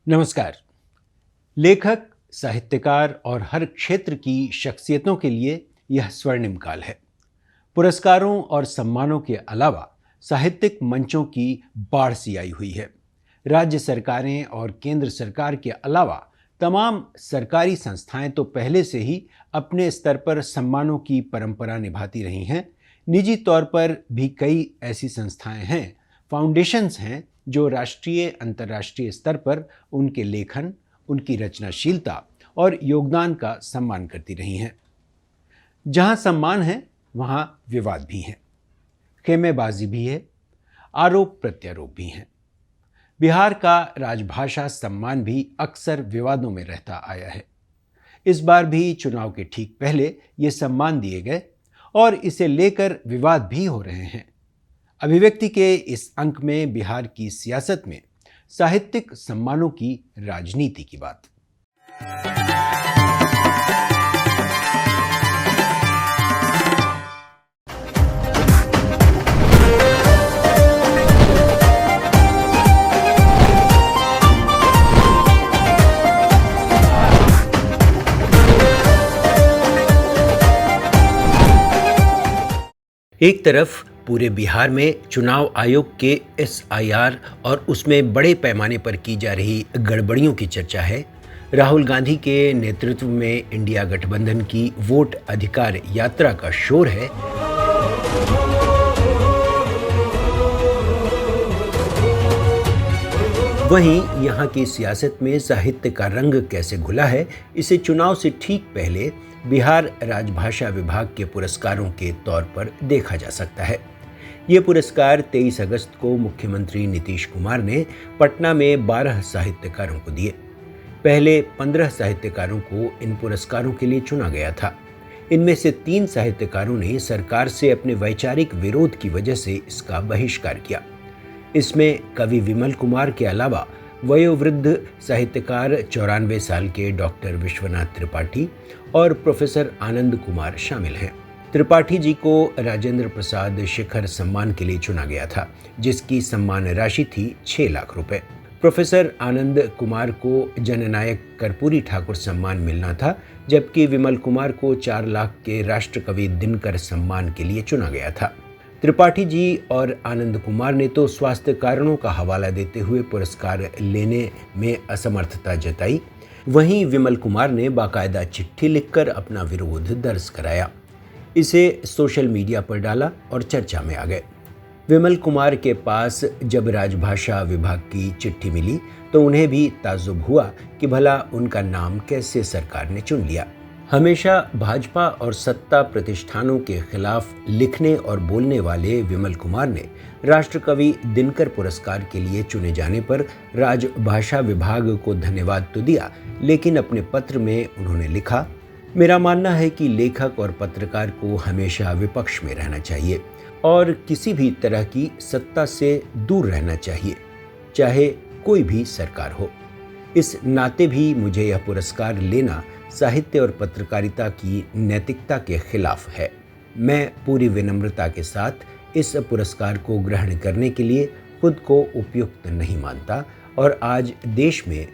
नमस्कार। लेखक, साहित्यकार और हर क्षेत्र की शख्सियतों के लिए यह स्वर्णिम काल है। पुरस्कारों और सम्मानों के अलावा साहित्यिक मंचों की बाढ़ सी आई हुई है। राज्य सरकारें और केंद्र सरकार के अलावा तमाम सरकारी संस्थाएं तो पहले से ही अपने स्तर पर सम्मानों की परंपरा निभाती रही हैं। निजी तौर पर भी कई ऐसी संस्थाएं हैं, फाउंडेशंस हैं, जो राष्ट्रीय अंतर्राष्ट्रीय स्तर पर उनके लेखन, उनकी रचनाशीलता और योगदान का सम्मान करती रही हैं। जहां सम्मान है वहां विवाद भी हैं, खेमेबाजी भी है, आरोप प्रत्यारोप भी हैं। बिहार का राजभाषा सम्मान भी अक्सर विवादों में रहता आया है। इस बार भी चुनाव के ठीक पहले ये सम्मान दिए गए और इसे लेकर विवाद भी हो रहे हैं। अभिव्यक्ति के इस अंक में बिहार की सियासत में साहित्यिक सम्मानों की राजनीति की बात। एक तरफ पूरे बिहार में चुनाव आयोग के एसआईआर और उसमें बड़े पैमाने पर की जा रही गड़बड़ियों की चर्चा है। राहुल गांधी के नेतृत्व में इंडिया गठबंधन की वोट अधिकार यात्रा का शोर है। वहीं यहाँ की सियासत में साहित्य का रंग कैसे घुला है, इसे चुनाव से ठीक पहले बिहार राजभाषा विभाग के पुरस्कारों के तौर पर देखा जा सकता है। ये पुरस्कार 23 अगस्त को मुख्यमंत्री नीतीश कुमार ने पटना में 12 साहित्यकारों को दिए। पहले 15 साहित्यकारों को इन पुरस्कारों के लिए चुना गया था। इनमें से 3 साहित्यकारों ने सरकार से अपने वैचारिक विरोध की वजह से इसका बहिष्कार किया। इसमें कवि विमल कुमार के अलावा वयोवृद्ध साहित्यकार 94 साल के डॉक्टर विश्वनाथ त्रिपाठी और प्रोफेसर आनंद कुमार शामिल हैं। त्रिपाठी जी को राजेंद्र प्रसाद शिखर सम्मान के लिए चुना गया था, जिसकी सम्मान राशि थी 6 लाख रुपए। प्रोफेसर आनंद कुमार को जननायक कर्पूरी ठाकुर सम्मान मिलना था, जबकि विमल कुमार को 4 लाख के राष्ट्रकवि दिनकर सम्मान के लिए चुना गया था। त्रिपाठी जी और आनंद कुमार ने तो स्वास्थ्य कारणों का हवाला देते हुए पुरस्कार लेने में असमर्थता जताई। वहीं विमल कुमार ने बाकायदा चिट्ठी लिखकर अपना विरोध दर्ज कराया, इसे सोशल मीडिया पर डाला और चर्चा में आ गए। विमल कुमार के पास जब राजभाषा विभाग की चिट्ठी मिली तो उन्हें भी ताज्जुब हुआ कि भला उनका नाम कैसे सरकार ने चुन लिया। हमेशा भाजपा और सत्ता प्रतिष्ठानों के खिलाफ लिखने और बोलने वाले विमल कुमार ने राष्ट्रकवि दिनकर पुरस्कार के लिए चुने जाने पर राजभाषा विभाग को धन्यवाद तो दिया, लेकिन अपने पत्र में उन्होंने लिखा, मेरा मानना है कि लेखक और पत्रकार को हमेशा विपक्ष में रहना चाहिए और किसी भी तरह की सत्ता से दूर रहना चाहिए, चाहे कोई भी सरकार हो। इस नाते भी मुझे यह पुरस्कार लेना साहित्य और पत्रकारिता की नैतिकता के खिलाफ है। मैं पूरी विनम्रता के साथ इस पुरस्कार को ग्रहण करने के लिए खुद को उपयुक्त नहीं मानता और आज देश में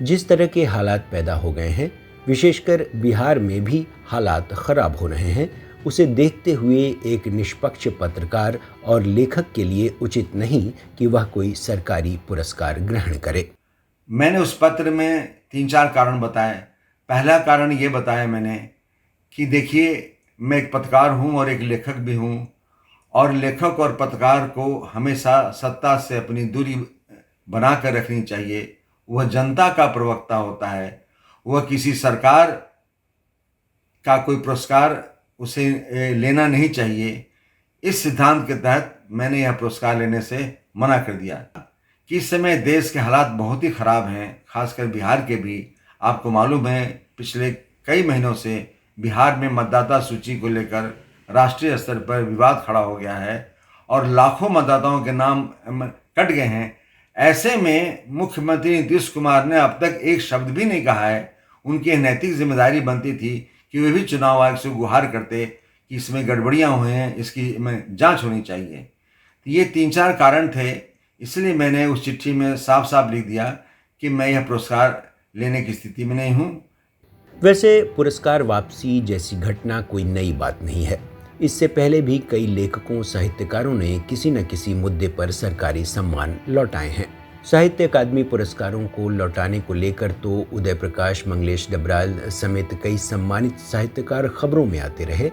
जिस तरह के हालात पैदा हो गए हैं, विशेषकर बिहार में भी हालात खराब हो रहे हैं, उसे देखते हुए एक निष्पक्ष पत्रकार और लेखक के लिए उचित नहीं कि वह कोई सरकारी पुरस्कार ग्रहण करे। मैंने उस पत्र में 3-4 कारण बताए। पहला कारण ये बताया मैंने कि देखिए, मैं एक पत्रकार हूँ और एक लेखक भी हूँ, और लेखक और पत्रकार को हमेशा सत्ता से अपनी दूरी बना कर रखनी चाहिए। वह जनता का प्रवक्ता होता है, वह किसी सरकार का कोई पुरस्कार उसे लेना नहीं चाहिए। इस सिद्धांत के तहत मैंने यह पुरस्कार लेने से मना कर दिया कि इस समय देश के हालात बहुत ही ख़राब हैं, खासकर बिहार के भी। आपको मालूम है, पिछले कई महीनों से बिहार में मतदाता सूची को लेकर राष्ट्रीय स्तर पर विवाद खड़ा हो गया है और लाखों मतदाताओं के नाम कट गए हैं। ऐसे में मुख्यमंत्री नीतीश कुमार ने अब तक एक शब्द भी नहीं कहा है। उनकी नैतिक जिम्मेदारी बनती थी कि वे भी चुनाव आयोग से गुहार करते कि इसमें गड़बड़ियाँ हुई हैं, इसकी जांच होनी चाहिए। तो ये 3-4 कारण थे, इसलिए मैंने उस चिट्ठी में साफ साफ लिख दिया कि मैं यह पुरस्कार लेने की स्थिति में नहीं हूँ। वैसे पुरस्कार वापसी जैसी घटना कोई नई बात नहीं है। इससे पहले भी कई लेखकों साहित्यकारों ने किसी न किसी मुद्दे पर सरकारी सम्मान लौटाए हैं। साहित्य अकादमी पुरस्कारों को लौटाने को लेकर तो उदय प्रकाश, मंगलेश डबराल समेत कई सम्मानित साहित्यकार खबरों में आते रहे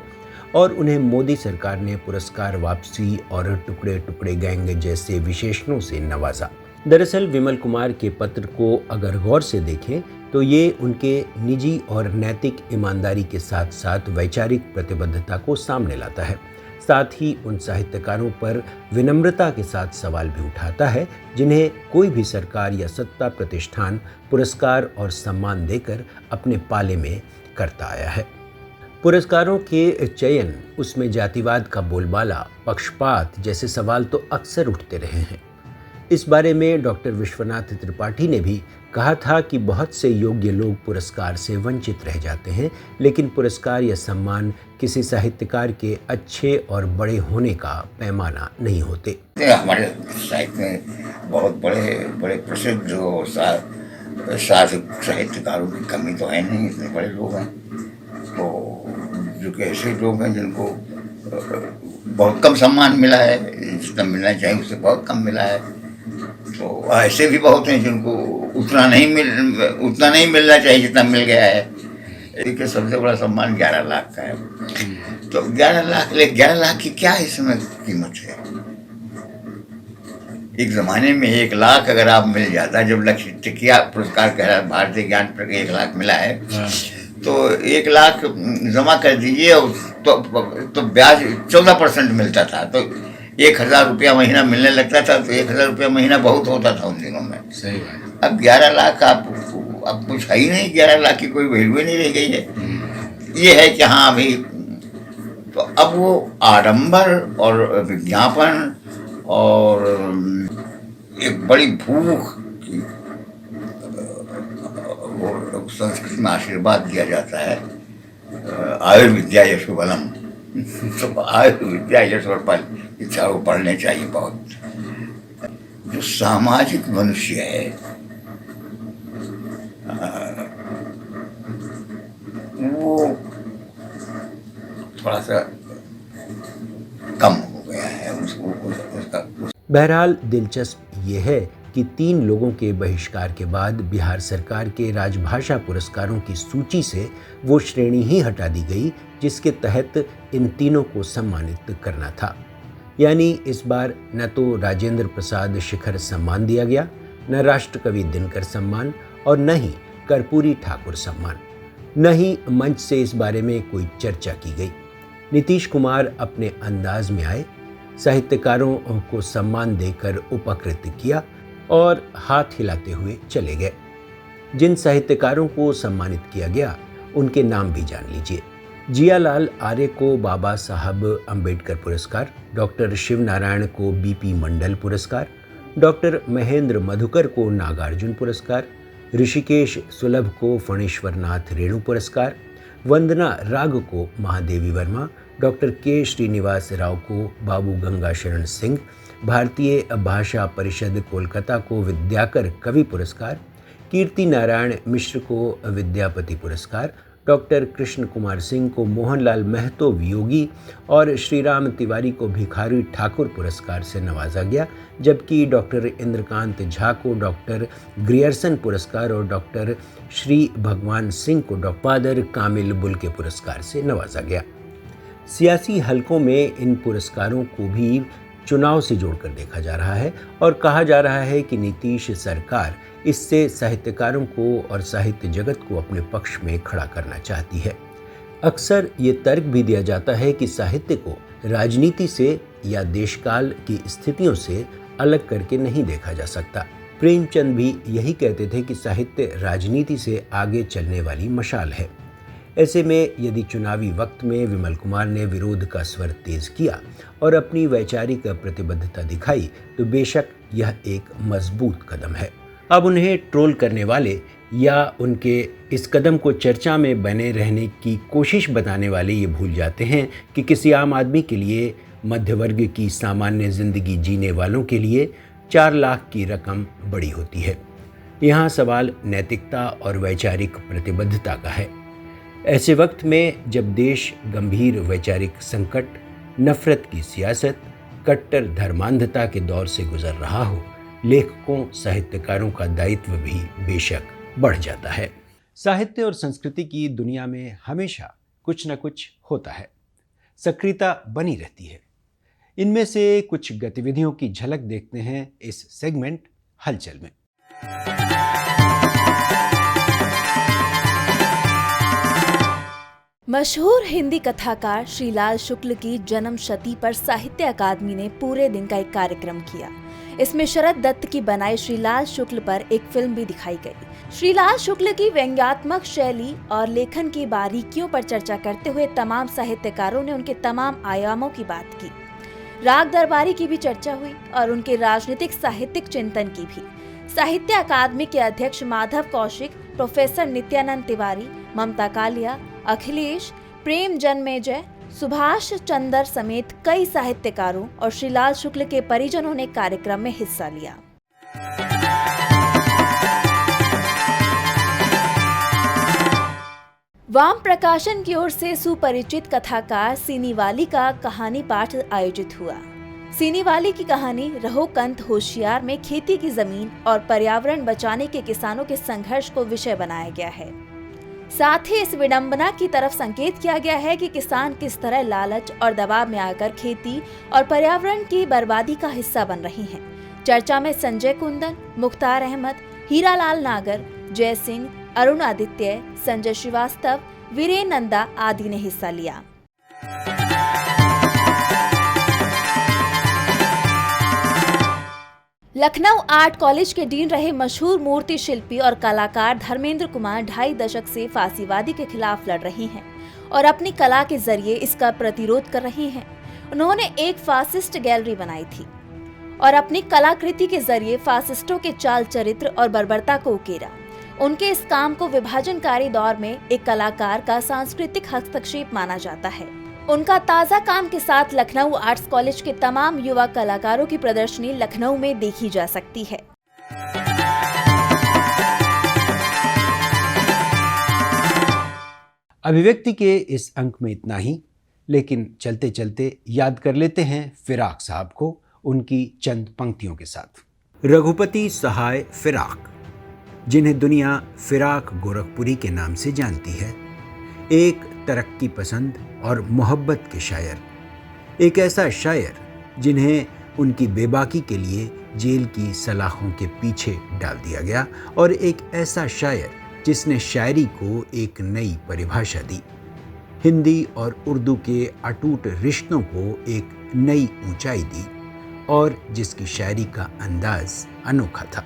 और उन्हें मोदी सरकार ने पुरस्कार वापसी और टुकड़े टुकड़े गैंग जैसे विशेषणों से नवाजा। दरअसल विमल कुमार के पत्र को अगर गौर से देखें तो ये उनके निजी और नैतिक ईमानदारी के साथ साथ वैचारिक प्रतिबद्धता को सामने लाता है। साथ ही उन साहित्यकारों पर विनम्रता के साथ सवाल भी उठाता है जिन्हें कोई भी सरकार या सत्ता प्रतिष्ठान पुरस्कार और सम्मान देकर अपने पाले में करता आया है। पुरस्कारों के चयन, उसमें जातिवाद का बोलबाला, पक्षपात जैसे सवाल तो अक्सर उठते रहे हैं। इस बारे में डॉक्टर विश्वनाथ त्रिपाठी ने भी कहा था कि बहुत से योग्य लोग पुरस्कार से वंचित रह जाते हैं, लेकिन पुरस्कार या सम्मान किसी साहित्यकार के अच्छे और बड़े होने का पैमाना नहीं होते। हमारे साहित्य में बहुत बड़े बड़े प्रसिद्ध और साहित्यकारों की कमी तो है नहीं, इतने बड़े लोग हैं। तो जो कि ऐसे लोग हैं जिनको बहुत कम सम्मान मिला है, जितना मिलना चाहिए उससे बहुत कम मिला है। तो ऐसे भी बहुत हैं जिनको उतना नहीं मिलना चाहिए जितना मिल गया है। देखिए सबसे बड़ा सम्मान 11 लाख का है। तो 11 लाख की क्या इसमें कीमत है? एक ज़माने में 1 लाख अगर आप मिल जाता, जब लक्ष्य टिकिया पुरस्कार कह रहा भारतीय ज्ञान पर 1 लाख मिला है, तो 1 लाख जमा कर दीजिए तो ब्याज 14% मिलता था। तो 1000 रुपया महीना मिलने लगता था। तो 1000 रुपया महीना बहुत होता था उन दिनों में। सही बात। अब 11 लाख अब कुछ है ही नहीं। 11 लाख की कोई वैल्यू ही नहीं रह गई है। ये है कि हाँ अभी तो अब वो आडंबर और विज्ञापन और एक बड़ी भूख की संस्कृत में आशीर्वाद दिया जाता है, आयुर्विद्या यशो बलम। तो आयुर्विद्या यशो बल चारों पढ़ने चाहिए बहुत। जो सामाजिक मनुष्य है वो थोड़ा सा कम हो गया है उसका। बहरहाल दिलचस्प ये है कि 3 लोगों के बहिष्कार के बाद बिहार सरकार के राजभाषा पुरस्कारों की सूची से वो श्रेणी ही हटा दी गई जिसके तहत इन तीनों को सम्मानित करना था। यानी इस बार न तो राजेंद्र प्रसाद शिखर सम्मान दिया गया, न राष्ट्रकवि दिनकर सम्मान और न ही कर्पूरी ठाकुर सम्मान, न ही मंच से इस बारे में कोई चर्चा की गई। नीतीश कुमार अपने अंदाज में आए, साहित्यकारों को सम्मान देकर उपकृत किया और हाथ हिलाते हुए चले गए। जिन साहित्यकारों को सम्मानित किया गया उनके नाम भी जान लीजिए। जियालाल आर्य को बाबा साहब अंबेडकर पुरस्कार, डॉक्टर शिव नारायण को बीपी मंडल पुरस्कार, डॉक्टर महेंद्र मधुकर को नागार्जुन पुरस्कार, ऋषिकेश सुलभ को फणेश्वर नाथ रेणु पुरस्कार, वंदना राग को महादेवी वर्मा, डॉक्टर के श्रीनिवास राव को बाबू गंगा शरण सिंह, भारतीय भाषा परिषद कोलकाता को विद्याकर कवि पुरस्कार, कीर्ति नारायण मिश्र को विद्यापति पुरस्कार, डॉक्टर कृष्ण कुमार सिंह को मोहनलाल महतो वियोगी और श्रीराम तिवारी को भिखारी ठाकुर पुरस्कार से नवाजा गया, जबकि डॉक्टर इंद्रकांत झा को डॉक्टर ग्रियर्सन पुरस्कार और डॉक्टर श्री भगवान सिंह को डॉक्टर फादर कामिल बुल के पुरस्कार से नवाजा गया। सियासी हलकों में इन पुरस्कारों को भी चुनाव से जोड़कर देखा जा रहा है और कहा जा रहा है कि नीतीश सरकार इससे साहित्यकारों को और साहित्य जगत को अपने पक्ष में खड़ा करना चाहती है। अक्सर ये तर्क भी दिया जाता है कि साहित्य को राजनीति से या देशकाल की स्थितियों से अलग करके नहीं देखा जा सकता। प्रेमचंद भी यही कहते थे कि साहित्य राजनीति से आगे चलने वाली मशाल है। ऐसे में यदि चुनावी वक्त में विमल कुमार ने विरोध का स्वर तेज किया और अपनी वैचारिक प्रतिबद्धता दिखाई तो बेशक यह एक मजबूत कदम है। अब उन्हें ट्रोल करने वाले या उनके इस कदम को चर्चा में बने रहने की कोशिश बताने वाले ये भूल जाते हैं कि किसी आम आदमी के लिए, मध्य वर्ग की सामान्य जिंदगी जीने वालों के लिए 4 लाख की रकम बड़ी होती है। यहाँ सवाल नैतिकता और वैचारिक प्रतिबद्धता का है। ऐसे वक्त में जब देश गंभीर वैचारिक संकट, नफरत की सियासत, कट्टर धर्मांधता के दौर से गुजर रहा हो, लेखकों, साहित्यकारों का दायित्व भी बेशक बढ़ जाता है। साहित्य और संस्कृति की दुनिया में हमेशा कुछ न कुछ होता है, सक्रियता बनी रहती है। इनमें से कुछ गतिविधियों की झलक देखते हैं इस सेगमेंट हलचल में। मशहूर हिंदी कथाकार श्रीलाल शुक्ल की जन्म शती पर साहित्य अकादमी ने पूरे दिन का एक कार्यक्रम किया। इसमें शरद दत्त की बनाई श्रीलाल शुक्ल पर एक फिल्म भी दिखाई गई। श्रीलाल शुक्ल की व्यंग्यात्मक शैली और लेखन की बारीकियों पर चर्चा करते हुए तमाम साहित्यकारों ने उनके तमाम आयामों की बात की। राग दरबारी की भी चर्चा हुई और उनके राजनीतिक साहित्यिक चिंतन की भी। साहित्य अकादमी के अध्यक्ष माधव कौशिक, प्रोफेसर नित्यानंद तिवारी, ममता कालिया, अखिलेश, प्रेम जन्मेजय, सुभाष चंद्र समेत कई साहित्यकारों और श्रीलाल शुक्ल के परिजनों ने कार्यक्रम में हिस्सा लिया। वाम प्रकाशन की ओर से सुपरिचित कथाकार सीनी वाली का कहानी पाठ आयोजित हुआ। सीनी वाली की कहानी रहो कंत होशियार में खेती की जमीन और पर्यावरण बचाने के किसानों के संघर्ष को विषय बनाया गया है। साथ ही इस विडंबना की तरफ संकेत किया गया है कि किसान किस तरह लालच और दबाव में आकर खेती और पर्यावरण की बर्बादी का हिस्सा बन रही हैं। चर्चा में संजय कुंदन, मुख्तार अहमद, हीरालाल नागर, जय सिंह, अरुण आदित्य, संजय श्रीवास्तव, वीरेन नंदा आदि ने हिस्सा लिया। लखनऊ आर्ट कॉलेज के डीन रहे मशहूर मूर्ति शिल्पी और कलाकार धर्मेंद्र कुमार 2.5 दशक से फांसीवादी के खिलाफ लड़ रहे हैं और अपनी कला के जरिए इसका प्रतिरोध कर रहे हैं। उन्होंने एक फासिस्ट गैलरी बनाई थी और अपनी कलाकृति के जरिए फासिस्टों के चाल चरित्र और बर्बरता को उकेरा। उनके इस काम को विभाजनकारी दौर में एक कलाकार का सांस्कृतिक हस्तक्षेप माना जाता है। उनका ताज़ा काम के साथ लखनऊ आर्ट्स कॉलेज के तमाम युवा कलाकारों की प्रदर्शनी लखनऊ में देखी जा सकती है। अभिव्यक्ति के इस अंक में इतना ही, लेकिन चलते चलते याद कर लेते हैं फिराक साहब को उनकी चंद पंक्तियों के साथ। रघुपति सहाय फिराक, जिन्हें दुनिया फिराक गोरखपुरी के नाम से जानती है, एक तरक्की पसंद और मोहब्बत के शायर, एक ऐसा शायर जिन्हें उनकी बेबाकी के लिए जेल की सलाखों के पीछे डाल दिया गया, और एक ऐसा शायर जिसने शायरी को एक नई परिभाषा दी, हिंदी और उर्दू के अटूट रिश्तों को एक नई ऊंचाई दी, और जिसकी शायरी का अंदाज अनोखा था।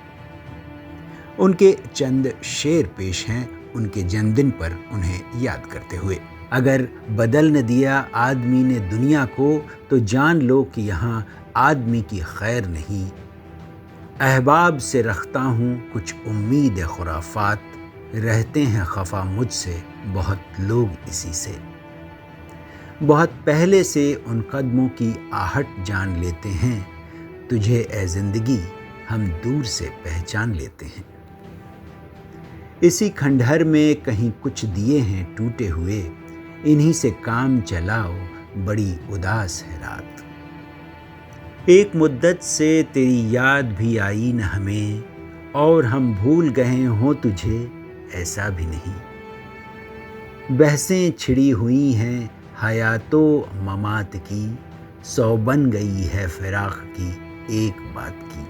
उनके चंद शेर पेश हैं उनके जन्मदिन पर उन्हें याद करते हुए। अगर बदल न दिया आदमी ने दुनिया को, तो जान लो कि यहाँ आदमी की खैर नहीं। अहबाब से रखता हूँ कुछ उम्मीद खुराफात, रहते हैं खफा मुझसे बहुत लोग इसी से। बहुत पहले से उन कदमों की आहट जान लेते हैं, तुझे ए जिंदगी हम दूर से पहचान लेते हैं। इसी खंडहर में कहीं कुछ दिए हैं टूटे हुए, इन्हीं से काम चलाओ बड़ी उदास है रात। एक मुद्दत से तेरी याद भी आई न हमें, और हम भूल गए हों तुझे ऐसा भी नहीं। बहसें छिड़ी हुई हैं हयातो ममात की, 100 बन गई है फिराक की एक बात की।